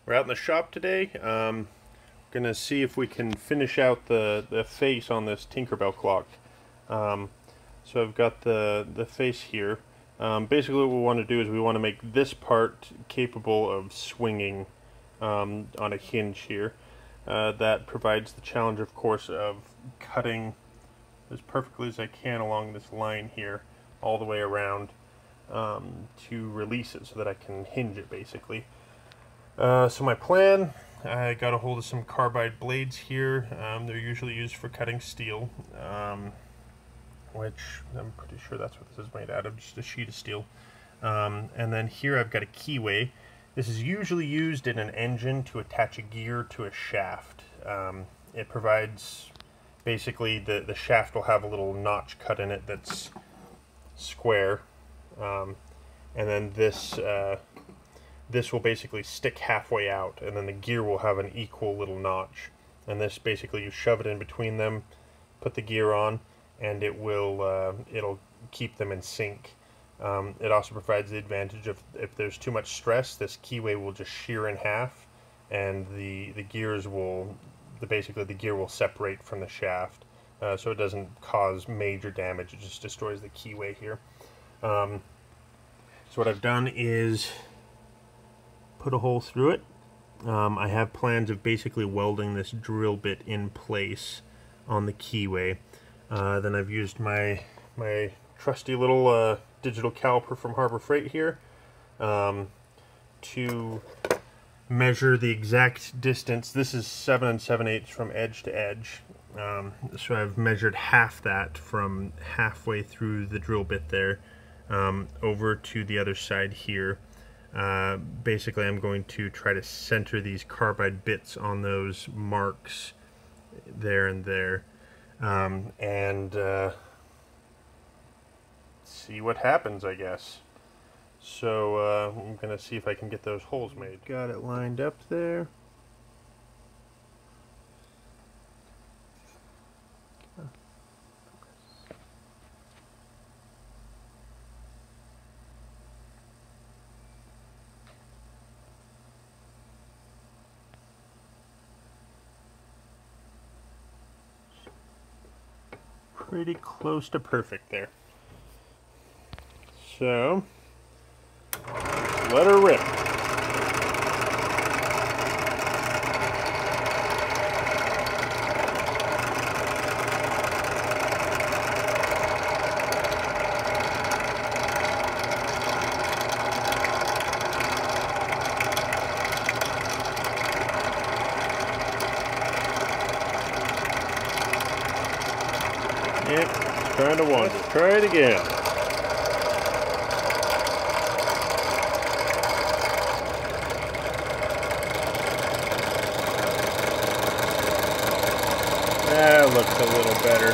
We're out in the shop today. Gonna see if we can finish out the face on this Tinkerbell clock. So I've got the face here. Basically what we want to do is we want to make this part capable of swinging on a hinge here. That provides the challenge, of course, of cutting as perfectly as I can along this line here all the way around to release it so that I can hinge it, basically. So my plan, I got a hold of some carbide blades here. They're usually used for cutting steel, which I'm pretty sure that's what this is made out of, just a sheet of steel. And then here I've got a keyway. This is usually used in an engine to attach a gear to a shaft. It provides, basically, the shaft will have a little notch cut in it that's square, and then this will basically stick halfway out, and then the gear will have an equal little notch. And this, basically, you shove it in between them, put the gear on, and it will it'll keep them in sync. It also provides the advantage of, if there's too much stress, this keyway will just shear in half, and the gears will, basically the gear will separate from the shaft, so it doesn't cause major damage. It just destroys the keyway here. So what I've done is put a hole through it. I have plans of basically welding this drill bit in place on the keyway. Then I've used my trusty little digital caliper from Harbor Freight here to measure the exact distance. This is 7 7/8 from edge to edge. So I've measured half that from halfway through the drill bit there over to the other side here. Basically, I'm going to try to center these carbide bits on those marks there and there, and see what happens, I guess. So I'm going to see if I can get those holes made. Got it lined up there. Pretty close to perfect there. So, let her rip. Yep, trying to wander. Let's try it again. That looks a little better.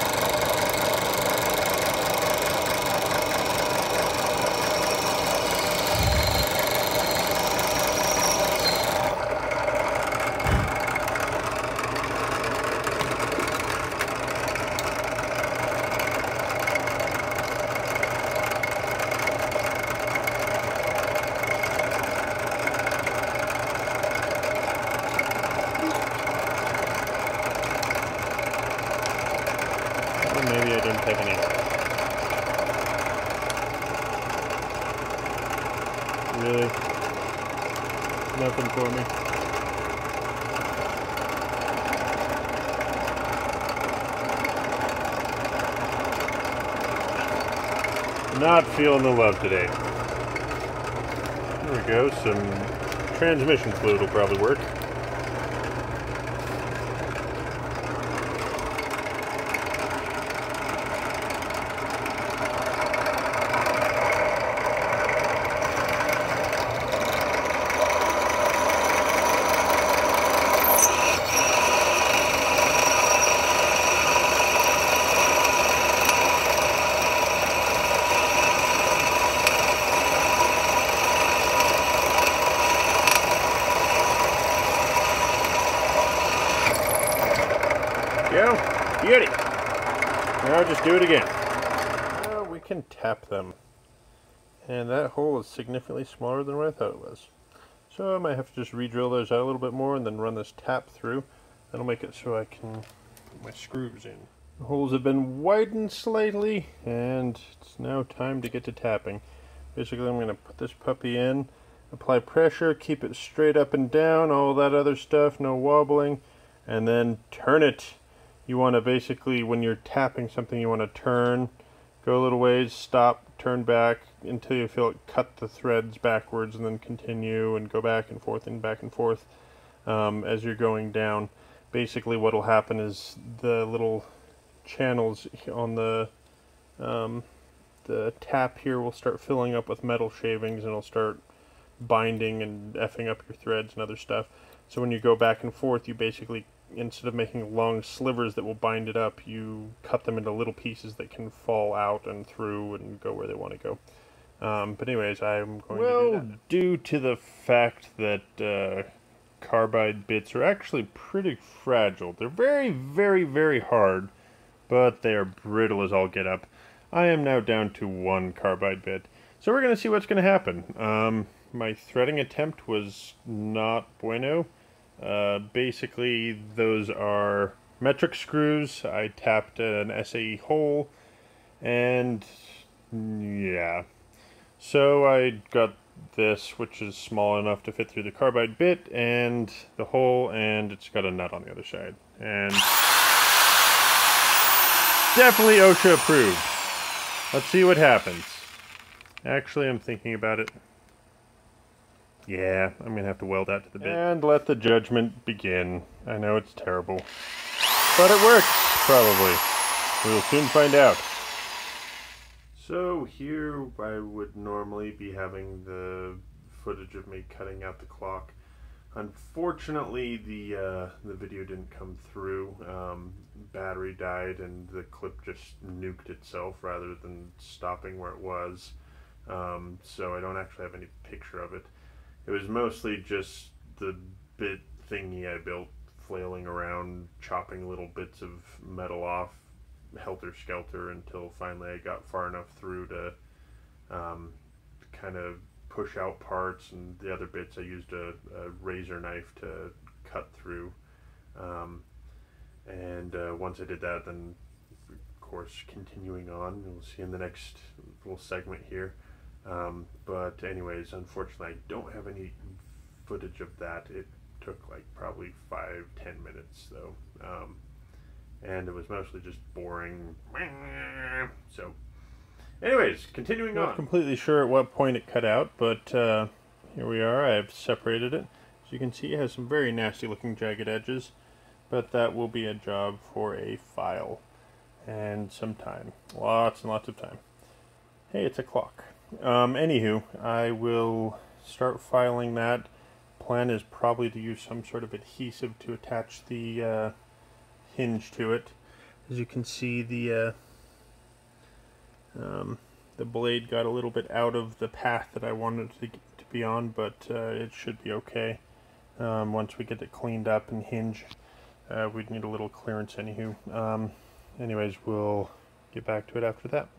Maybe I didn't have any. Really? Nothing for me. Not feeling the love today. There we go. Some transmission fluid will probably work. Yeah, beauty. Now just do it again. Now we can tap them. And that hole is significantly smaller than what I thought it was. So So I might have to just re-drill those out a little bit more and then run this tap through. That'll make it so I can put my screws in. The holes have been widened slightly, and it's now time to get to tapping. Basically, I'm going to put this puppy in, apply pressure, keep it straight up and down, all that other stuff, no wobbling, and then turn it. You want to basically, when you're tapping something, you want to turn, go a little ways, stop, turn back until you feel it cut the threads backwards, and then continue and go back and forth as you're going down. Basically what will happen is the little channels on the tap here will start filling up with metal shavings, and it'll start binding and effing up your threads and other stuff. So when you go back and forth, you basically, instead of making long slivers that will bind it up, you cut them into little pieces that can fall out and through and go where they want to go. But anyways, I'm going to do that. Due to the fact that carbide bits are actually pretty fragile, they're very, very, very hard, but they are brittle as all get up. I am now down to one carbide bit. So we're going to see what's going to happen. My threading attempt was not bueno. Basically, those are metric screws. I tapped an SAE hole, and yeah. So I got this, which is small enough to fit through the carbide bit and the hole, and it's got a nut on the other side. And definitely OSHA approved. Let's see what happens. Actually, I'm thinking about it. Yeah, I'm going to have to weld that to the bit. And let the judgment begin. I know it's terrible. But it works, probably. We'll soon find out. So here I would normally be having the footage of me cutting out the clock. Unfortunately, the video didn't come through. Battery died and the clip just nuked itself rather than stopping where it was. So I don't actually have any picture of it. It was mostly just the bit thingy I built flailing around, chopping little bits of metal off, helter-skelter, until finally I got far enough through to kind of push out parts, and the other bits I used a razor knife to cut through. Once I did that, then of course continuing on, we'll see in the next little segment here. But anyways, unfortunately I don't have any footage of that. It took like probably 5-10 minutes though, and it was mostly just boring. So anyways, continuing on. Not completely sure at what point it cut out, but here we are. I've separated it. As you can see, it has some very nasty looking jagged edges, but that will be a job for a file and some time. Lots and lots of time. Hey, it's a clock. Anywho, I will start filing that. Plan is probably to use some sort of adhesive to attach the hinge to it. As you can see, the blade got a little bit out of the path that I wanted it to be on, but it should be okay. Once we get it cleaned up and hinge, we'd need a little clearance anywho. Anyways, we'll get back to it after that.